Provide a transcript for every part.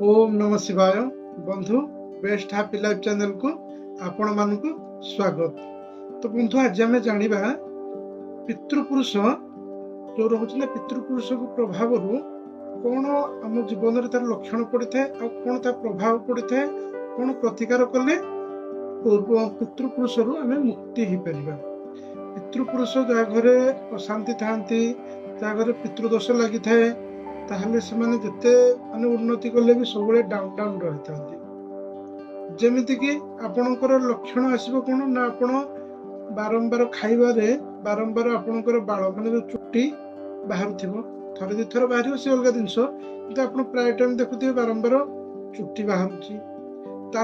ओम नमः शिवाय बंधु बेस्ट हैप्पी लाइफ चैनल को आपण मानक स्वागत। तो बंधु आज आम जाना पितृपुरुष जो रोचे ना पितृपुरुष को प्रभाव कौन आम जीवन में तार लक्षण पड़ी था कौन तार प्रभाव पड़ी था कौन प्रतिकार कले पितृपुरुष आम मुक्ति हो पार। पितृपुरुष जहाँ घरे अशांति था जहाँ घरे पितृदोष लगी थाए ताहले से माने जते माने उन्नति कले भी सब डाउन डाउन रही था। जमीती कि आपणकर लक्षण आसब कौन ना आपण बारंबार खाइबारे बारंबार आपणकर बाल माने जो चुट्टी बाहर थरे दी थर बाहर से अलग जिनस कि आप प्राय टाइम देखुए बारंबार चुट्टी बाहर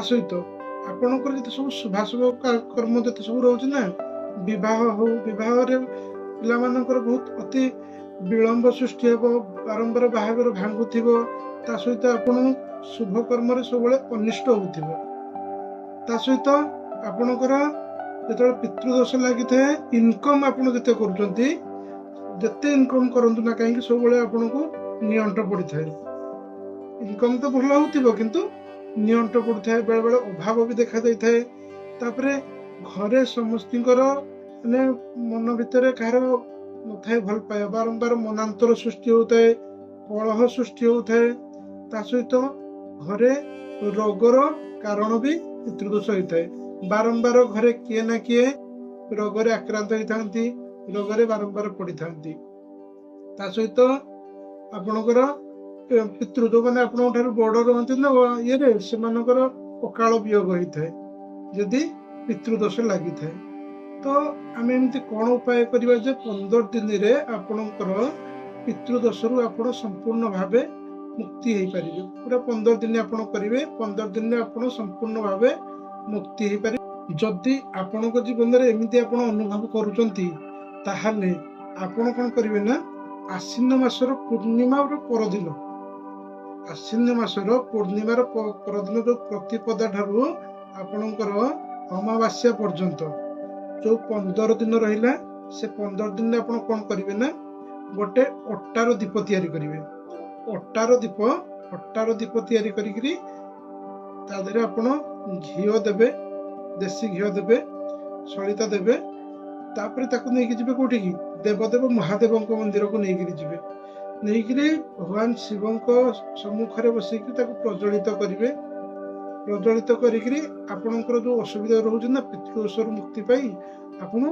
सहित आपणकर जिते सब शुभाशुभ कर्म जिते सब रोचे ना विवाह हो विवाह पिलामानकर बहुत अति विलंब सृष्टि हे बारंबार बाहागर भांगु सहित आपण शुभ कर्म सब अनिष्ट हो सहित आपणकर जो पितृदोष लगी था इनकम आपड़ जिते करते इनकम करूँ ना कहीं सब आपन को नियंट पड़ी था। इनकम तो भल हो किंतु नियंट पड़ी था बेले बेले अभाव भी देखा जाए तापरे घरे समस्त माने मन भितर कहार नए भल पाए बारंबार मनांतर सृष्टि होता है कलह सृष्टि होता है सहित घरे रोगर कारण भी पितृदोष होता है। बारंबार घरे किए ना किए रोग आक्रांत होता रोग बारंबार पड़ी था सहित आपणकर पितृ जो मैंने आप बड़ रुहति ना ये से अकाल वियोग होता है यदि पितृदोष लगी था। तो आम एमती कौन उपाय करवा 15 दिन रे आपणकर पितृदोष आप संपूर्ण भाव मुक्ति हो पारे। पूरा 15 दिन आप करेंगे 15 दिन में आप संपूर्ण भाव मुक्ति हो पारे। जदि आपण जीवन में एमती आप अनुभव करुँचे आपण कौन करेंगे ना आश्विन मासर पूर्णिमा परदिन आश्विन मासर पूर्णिमार परदिन जो प्रतिपदा ठारू आपणकर अमावास्या पर्यंत जो 15 दिन रहा से 15 दिन आप कौन करेंगे ना गोटे अट्टार दीप तैयारी करेंगे। अट्टार दीप तैयारी करी आप घी देवे देसी घी देवे सलिता देवे तापर ताकू नहीं जी कौटी की देवदेव महादेव मंदिर को लेकिन जी नहीं भगवान शिव सम्मुखें बसिक प्रज्वलित करेंगे। प्रज्वलित करी आपणकर जो असुविधा रोचे ना पितृदोष मुक्ति पाई आपण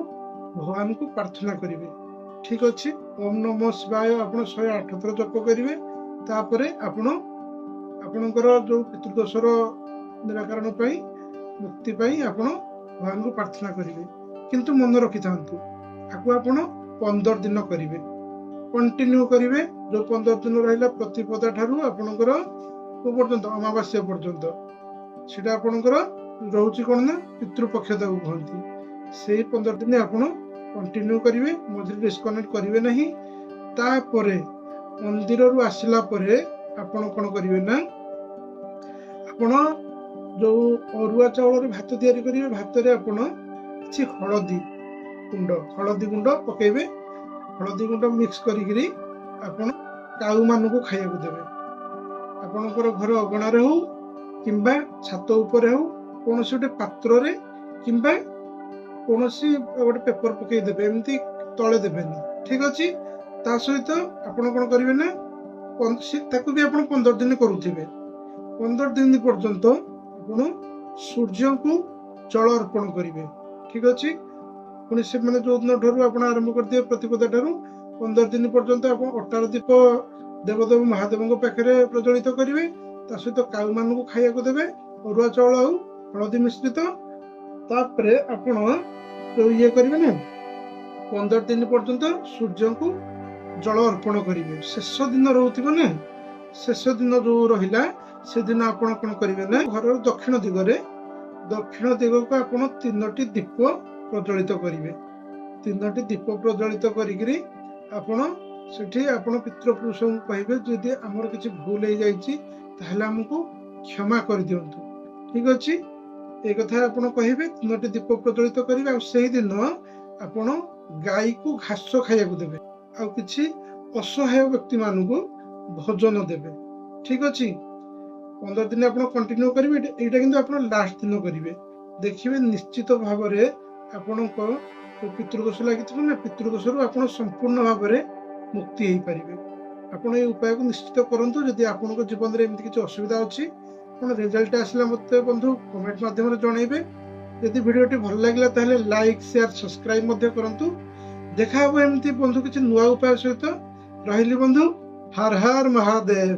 भगवान को प्रार्थना करेंगे। ठीक अच्छे ओम नमः शिवाय आप 108 थर जप करेंगे तापर आपणकर जो पितृदोषर निराकरण पाई मुक्ति पाई आपण भगवान को प्रार्थना करेंगे। किंतु मन रखि था आपको आप 15 दिन करेंगे कंटिन्यू करेंगे जो 15 दिन रहा प्रतिपदा ठारू आपणकर पर्यंत अमावास्या पर्यंत सीटा आपणकर रोचे कौन ना पितृपक्ष कहती से 15 दिन आप कंटिन्यू करेंगे मझे डिस्कनेक्ट करेंगे नहीं। तापर मंदिर रू आसला आपण कौन करेंगे ना आपण जो अरुआ चाउल भात तैयारी करेंगे भात कि हलदी गुंड पकेबे हलदी गुंड मिक्स करी आपण काऊ मान को खाया देवे। आपणकर घर अगणार हो किंबा छात उपरे हो कौन गोटे पात्र रे किंबा कौन गोटे पेपर पकई देवे एमती तले देवेनि। ठीक अच्छे सहित आपड़ कौन करेंगे ना भी आप 15 दिन करुवे 15 दिन पर्यंत आप सूर्य को जल अर्पण करेंगे। ठीक अच्छे पुणी से मैंने जो दिन ठार आप आरंभ कर दिए प्रतिपदा ठार 15 दिन पर्यंत आप अट्टार दीप देवदेव महादेव पाखे प्रज्वलित करेंगे सहित काऊ मान को खाया देवे अरुआ चाउल आउ हलदी मिश्रित तापर आपण जो ये करेंगे ना 15 दिन पर्यंत सूर्य को जल अर्पण करेंगे। शेष दिन रोथ ना शेष दिन जो रहा से दिन आप कौन करेंगे ना घर दक्षिण दिगरे दक्षिण दिग को आप 3टी दीप प्रज्वलित करेंगे 3टी दीप प्रज्वलित करी पितृपुरुष को कहे जदि आमर किसी भूल हो जाए आमको क्षमा कर दिंतु। ठीक अच्छे एक कथा आप कहे 3टी दीप प्रज्वलित करेंगे से दिन आपण गाई को घास खाया देवे आ किसी असहाय व्यक्ति मान को भोजन देवे। ठीक अच्छे 15 दिन आप कंटिन्यू करेंगे यहाँ कि आप लास्ट दिन करेंगे देखिए निश्चित भाव में आपण पितृदोष लगी ना पितृदोष आप संपूर्ण भाव में मुक्ति हो पारे। आप उपाय को निश्चित करूँ जदि आपन जीवन में एमती किसी असुविधा अच्छी आप रिजल्ट आसला मत बंधु कमेंट माध्यम जनइबे। यदि वीडियो भल लगे लाइक शेयर सब्सक्राइब करूँ। देखा एमती बंधु किसी नुआ उपाय सहित रही बंधु। हर हर महादेव।